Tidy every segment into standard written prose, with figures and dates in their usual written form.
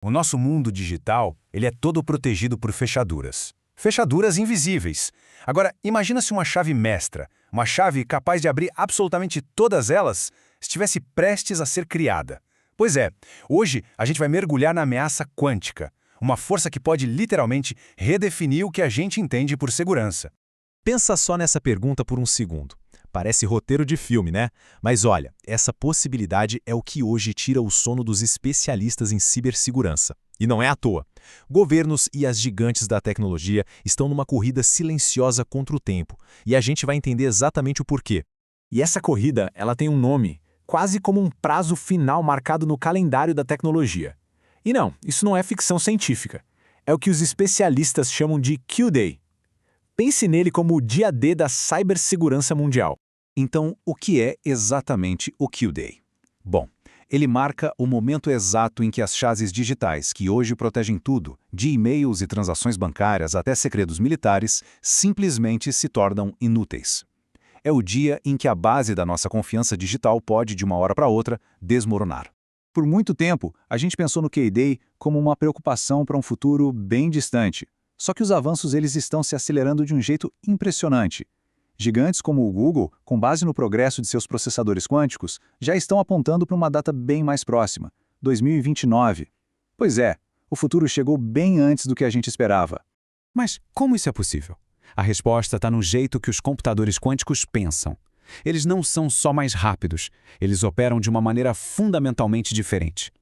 O nosso mundo digital, ele é todo protegido por fechaduras. Fechaduras invisíveis. Agora, imagina se uma chave mestra, uma chave capaz de abrir absolutamente todas elas, estivesse prestes a ser criada. Pois é, hoje a gente vai mergulhar na ameaça quântica, uma força que pode literalmente redefinir o que a gente entende por segurança. Pensa só nessa pergunta por um segundo. Parece roteiro de filme, né? Mas olha, essa possibilidade é o que hoje tira o sono dos especialistas em cibersegurança. E não é à toa. Governos e as gigantes da tecnologia estão numa corrida silenciosa contra o tempo, e a gente vai entender exatamente o porquê. E essa corrida, ela tem um nome, quase como um prazo final marcado no calendário da tecnologia. E não, isso não é ficção científica. É o que os especialistas chamam de Q-Day. Pense nele como o dia D da cibersegurança mundial. Então, o que é exatamente o Q-Day? Bom, ele marca o momento exato em que as chaves digitais, que hoje protegem tudo, de e-mails e transações bancárias até segredos militares, simplesmente se tornam inúteis. É o dia em que a base da nossa confiança digital pode, de uma hora para outra, desmoronar. Por muito tempo, a gente pensou no Q-Day como uma preocupação para um futuro bem distante. Só que os avanços eles estão se acelerando de um jeito impressionante. Gigantes como o Google, com base no progresso de seus processadores quânticos, já estão apontando para uma data bem mais próxima, 2029. Pois é, o futuro chegou bem antes do que a gente esperava. Mas como isso é possível? A resposta está no jeito que os computadores quânticos pensam. Eles não são só mais rápidos, eles operam de uma maneira fundamentalmente diferente.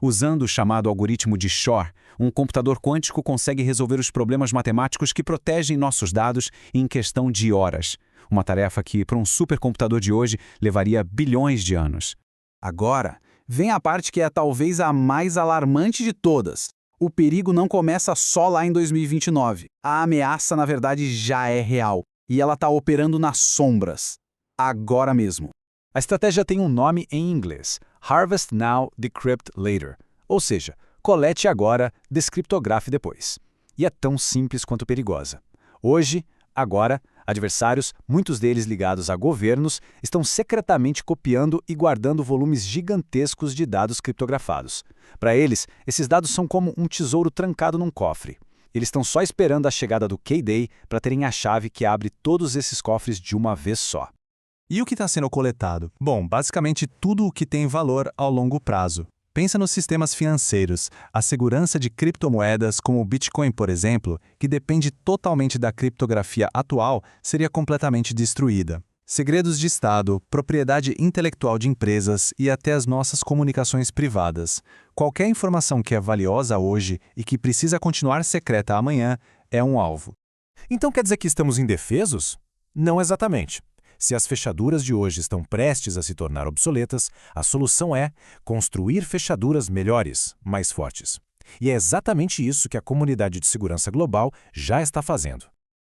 Usando o chamado algoritmo de Shor, um computador quântico consegue resolver os problemas matemáticos que protegem nossos dados em questão de horas. Uma tarefa que, para um supercomputador de hoje, levaria bilhões de anos. Agora, vem a parte que é talvez a mais alarmante de todas. O perigo não começa só lá em 2029. A ameaça, na verdade, já é real. E ela está operando nas sombras. Agora mesmo. A estratégia tem um nome em inglês: Harvest Now, Decrypt Later. Ou seja, colete agora, descriptografe depois. E é tão simples quanto perigosa. Hoje, agora, adversários, muitos deles ligados a governos, estão secretamente copiando e guardando volumes gigantescos de dados criptografados. Para eles, esses dados são como um tesouro trancado num cofre. Eles estão só esperando a chegada do Q-Day para terem a chave que abre todos esses cofres de uma vez só. E o que está sendo coletado? Bom, basicamente tudo o que tem valor ao longo prazo. Pensa nos sistemas financeiros, a segurança de criptomoedas como o Bitcoin, por exemplo, que depende totalmente da criptografia atual, seria completamente destruída. Segredos de Estado, propriedade intelectual de empresas e até as nossas comunicações privadas. Qualquer informação que é valiosa hoje e que precisa continuar secreta amanhã é um alvo. Então quer dizer que estamos indefesos? Não exatamente. Se as fechaduras de hoje estão prestes a se tornar obsoletas, a solução é construir fechaduras melhores, mais fortes. E é exatamente isso que a comunidade de segurança global já está fazendo.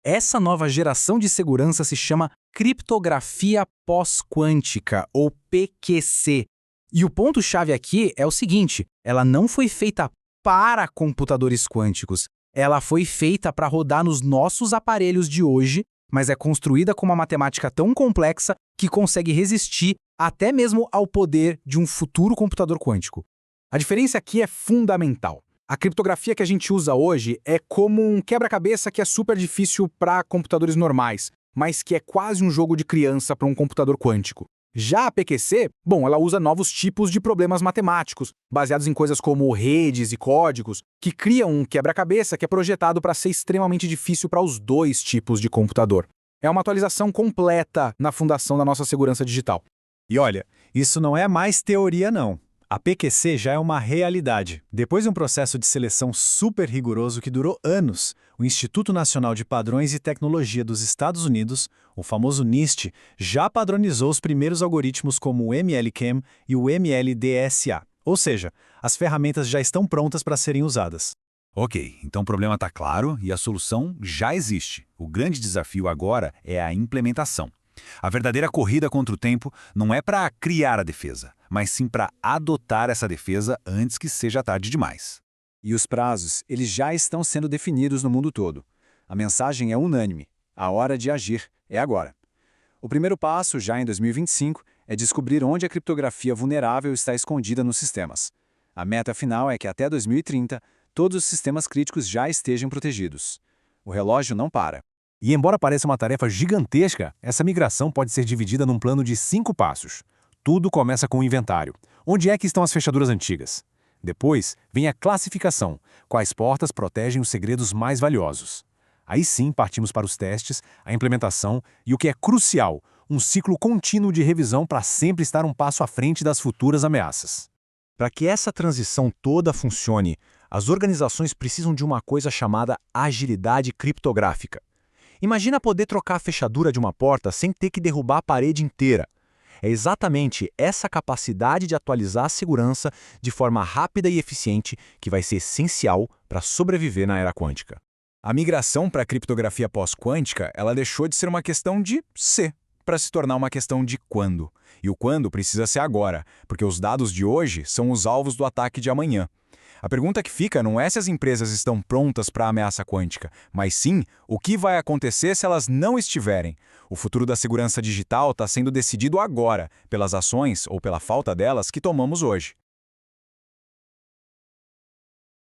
Essa nova geração de segurança se chama criptografia pós-quântica, ou PQC. E o ponto-chave aqui é o seguinte: ela não foi feita para computadores quânticos, ela foi feita para rodar nos nossos aparelhos de hoje, mas é construída com uma matemática tão complexa que consegue resistir até mesmo ao poder de um futuro computador quântico. A diferença aqui é fundamental. A criptografia que a gente usa hoje é como um quebra-cabeça que é super difícil para computadores normais, mas que é quase um jogo de criança para um computador quântico. Já a PQC, bom, ela usa novos tipos de problemas matemáticos, baseados em coisas como redes e códigos, que criam um quebra-cabeça que é projetado para ser extremamente difícil para os dois tipos de computador. É uma atualização completa na fundação da nossa segurança digital. E olha, isso não é mais teoria não. A PQC já é uma realidade. Depois de um processo de seleção super rigoroso que durou anos, o Instituto Nacional de Padrões e Tecnologia dos Estados Unidos, o famoso NIST, já padronizou os primeiros algoritmos como o ML-Chem e o ML-DSA. Ou seja, as ferramentas já estão prontas para serem usadas. Ok, então o problema está claro e a solução já existe. O grande desafio agora é a implementação. A verdadeira corrida contra o tempo não é para criar a defesa, mas sim para adotar essa defesa antes que seja tarde demais. E os prazos, eles já estão sendo definidos no mundo todo. A mensagem é unânime. A hora de agir é agora. O primeiro passo, já em 2025, é descobrir onde a criptografia vulnerável está escondida nos sistemas. A meta final é que até 2030, todos os sistemas críticos já estejam protegidos. O relógio não para. E embora pareça uma tarefa gigantesca, essa migração pode ser dividida num plano de 5 passos. Tudo começa com o inventário. Onde é que estão as fechaduras antigas? Depois, vem a classificação. Quais portas protegem os segredos mais valiosos? Aí sim, partimos para os testes, a implementação e o que é crucial, um ciclo contínuo de revisão para sempre estar um passo à frente das futuras ameaças. Para que essa transição toda funcione, as organizações precisam de uma coisa chamada agilidade criptográfica. Imagina poder trocar a fechadura de uma porta sem ter que derrubar a parede inteira. É exatamente essa capacidade de atualizar a segurança de forma rápida e eficiente que vai ser essencial para sobreviver na era quântica. A migração para a criptografia pós-quântica, ela deixou de ser uma questão de se, para se tornar uma questão de quando. E o quando precisa ser agora, porque os dados de hoje são os alvos do ataque de amanhã. A pergunta que fica não é se as empresas estão prontas para a ameaça quântica, mas sim o que vai acontecer se elas não estiverem. O futuro da segurança digital está sendo decidido agora, pelas ações ou pela falta delas que tomamos hoje.